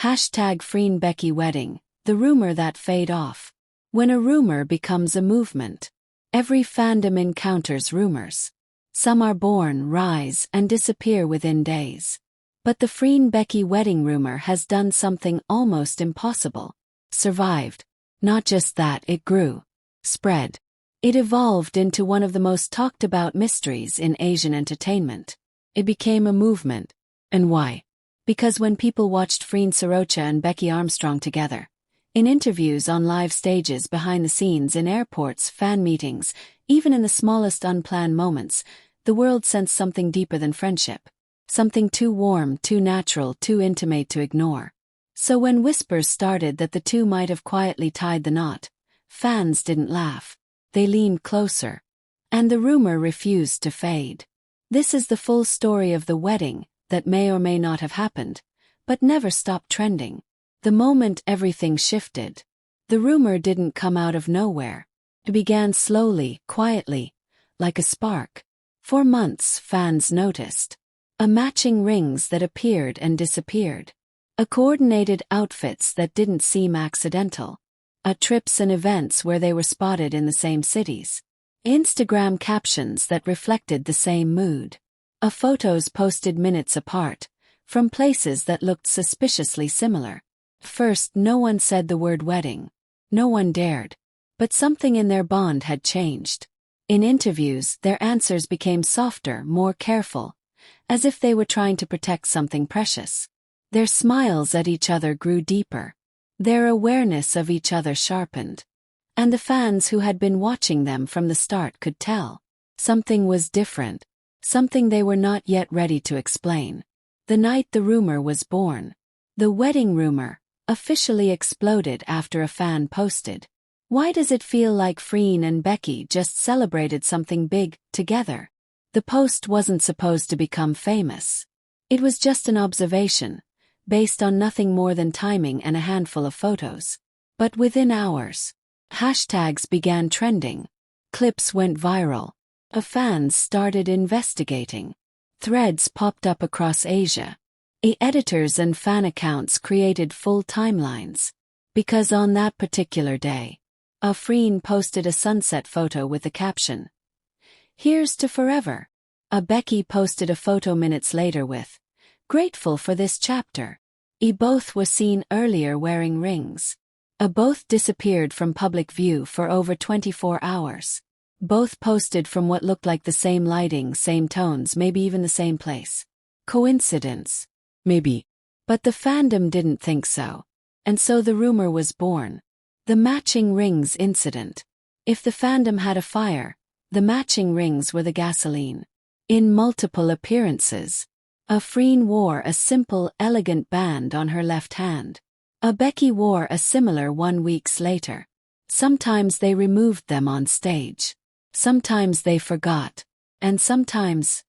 Hashtag #FreeNBecky Wedding, the rumor that fade off. When a rumor becomes a movement, every fandom encounters rumors. Some are born, rise, and disappear within days. But the #FreeNBecky Wedding rumor has done something almost impossible. Survived. Not just that, it grew. Spread. It evolved into one of the most talked about mysteries in Asian entertainment. It became a movement. And why? Because when people watched Freen Sorocha and Becky Armstrong together, in interviews on live stages, behind the scenes, in airports, fan meetings, even in the smallest unplanned moments, the world sensed something deeper than friendship. Something too warm, too natural, too intimate to ignore. So when whispers started that the two might have quietly tied the knot, fans didn't laugh. They leaned closer. And the rumor refused to fade. This is the full story of the wedding that may or may not have happened, but never stopped trending. The moment everything shifted, the rumor didn't come out of nowhere. It began slowly, quietly, like a spark. For months, fans noticed matching rings that appeared and disappeared, coordinated outfits that didn't seem accidental, trips and events where they were spotted in the same cities, Instagram captions that reflected the same mood, photos posted minutes apart, from places that looked suspiciously similar. First, no one said the word wedding. No one dared. But something in their bond had changed. In interviews, their answers became softer, more careful, as if they were trying to protect something precious. Their smiles at each other grew deeper. Their awareness of each other sharpened. And the fans who had been watching them from the start could tell. Something was different. Something they were not yet ready to explain. The night the rumor was born, the wedding rumor officially exploded after a fan posted, "Why does it feel like Freen and Becky just celebrated something big together?" The post wasn't supposed to become famous. It was just an observation, based on nothing more than timing and a handful of photos. But within hours, hashtags began trending. Clips went viral. Fans started investigating. Threads popped up across Asia. Editors and fan accounts created full timelines. Because on that particular day, Freen posted a sunset photo with the caption, "Here's to forever." Becky posted a photo minutes later with, "Grateful for this chapter." Both were seen earlier wearing rings. Both disappeared from public view for over 24 hours. Both posted from what looked like the same lighting, same tones, maybe even the same place. Coincidence? Maybe. But the fandom didn't think so. And so the rumor was born. The matching rings incident. If the fandom had a fire, the matching rings were the gasoline. In multiple appearances, Freen wore a simple, elegant band on her left hand. Becky wore a similar one weeks later. Sometimes they removed them on stage. Sometimes they forgot. And sometimes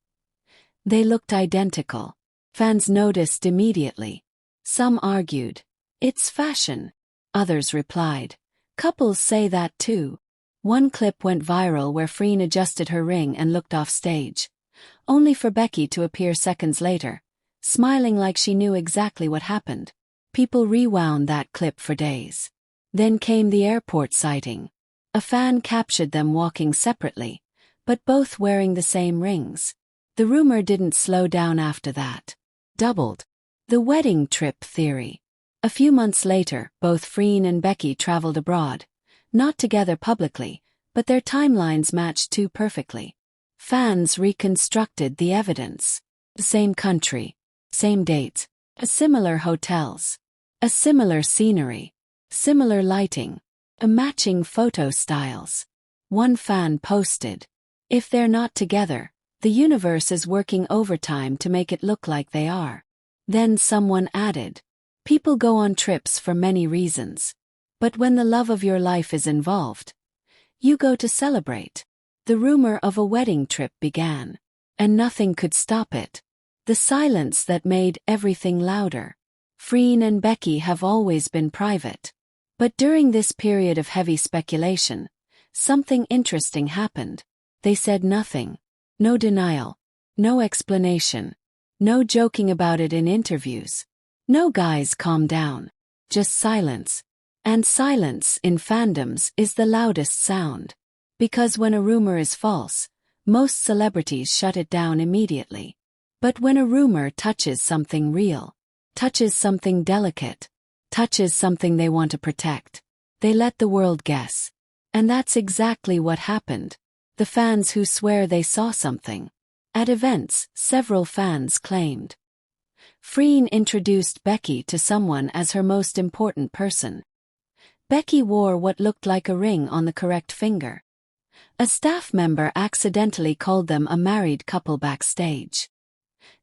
they looked identical. Fans noticed immediately. Some argued, "It's fashion." Others replied, "Couples say that too." One clip went viral where Freen adjusted her ring and looked off stage, only for Becky to appear seconds later, smiling like she knew exactly what happened. People rewound that clip for days. Then came the airport sighting. A fan captured them walking separately, but both wearing the same rings. The rumor didn't slow down after that. Doubled. The wedding trip theory. A few months later, both Freen and Becky traveled abroad. Not together publicly, but their timelines matched too perfectly. Fans reconstructed the evidence. The same country. Same dates. Similar hotels. A similar scenery. Similar lighting. Matching photo styles. One fan posted, "If they're not together, the universe is working overtime to make it look like they are." Then someone added, "People go on trips for many reasons. But when the love of your life is involved, you go to celebrate." The rumor of a wedding trip began. And nothing could stop it. The silence that made everything louder. Freen and Becky have always been private. But during this period of heavy speculation, something interesting happened. They said nothing. No denial. No explanation. No joking about it in interviews. No guys, calm down. Just silence. And silence in fandoms is the loudest sound. Because when a rumor is false, most celebrities shut it down immediately. But when a rumor touches something real, touches something delicate, touches something they want to protect, they let the world guess. And that's exactly what happened. The fans who swear they saw something. At events, several fans claimed. Freen introduced Becky to someone as her most important person. Becky wore what looked like a ring on the correct finger. A staff member accidentally called them a married couple backstage.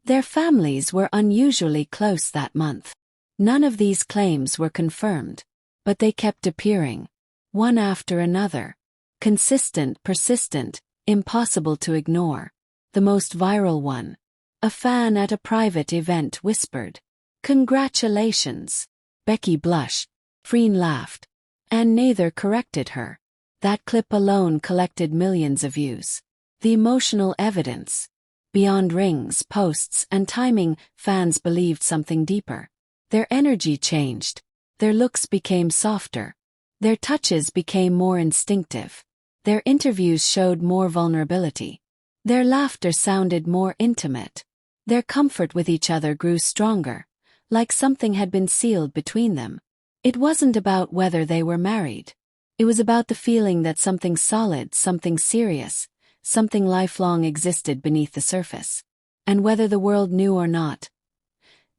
Their families were unusually close that month. None of these claims were confirmed, but they kept appearing, one after another. Consistent, persistent, impossible to ignore. The most viral one. A fan at a private event whispered, "Congratulations." Becky blushed. Freen laughed. And neither corrected her. That clip alone collected millions of views. The emotional evidence. Beyond rings, posts, and timing, fans believed something deeper. Their energy changed. Their looks became softer. Their touches became more instinctive. Their interviews showed more vulnerability. Their laughter sounded more intimate. Their comfort with each other grew stronger, like something had been sealed between them. It wasn't about whether they were married. It was about the feeling that something solid, something serious, something lifelong existed beneath the surface. And whether the world knew or not,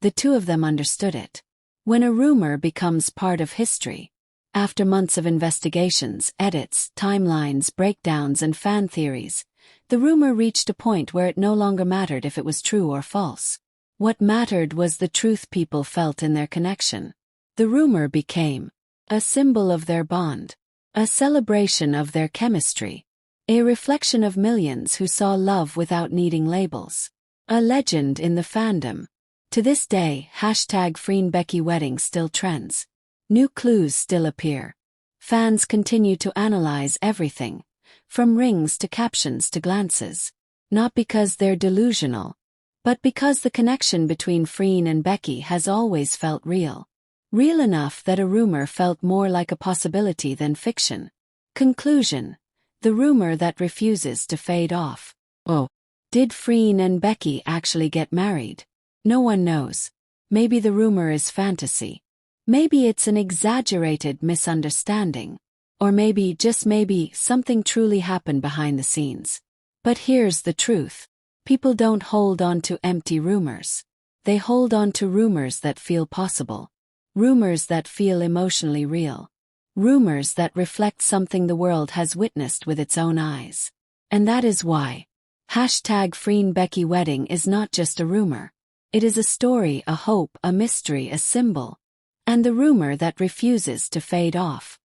the two of them understood it. When a rumor becomes part of history, after months of investigations, edits, timelines, breakdowns, and fan theories, the rumor reached a point where it no longer mattered if it was true or false. What mattered was the truth people felt in their connection. The rumor became a symbol of their bond, a celebration of their chemistry, a reflection of millions who saw love without needing labels, a legend in the fandom. To this day, #FreenBecky wedding still trends. New clues still appear. Fans continue to analyze everything, from rings to captions to glances. Not because they're delusional, but because the connection between Freen and Becky has always felt real. Real enough that a rumor felt more like a possibility than fiction. Conclusion. The rumor that refuses to fade off. Oh. Did Freen and Becky actually get married? No one knows. Maybe the rumor is fantasy. Maybe it's an exaggerated misunderstanding. Or maybe, just maybe, something truly happened behind the scenes. But here's the truth. People don't hold on to empty rumors. They hold on to rumors that feel possible. Rumors that feel emotionally real. Rumors that reflect something the world has witnessed with its own eyes. And that is why #FreenBecky wedding is not just a rumor. It is a story, a hope, a mystery, a symbol. And the rumor that refuses to fade off.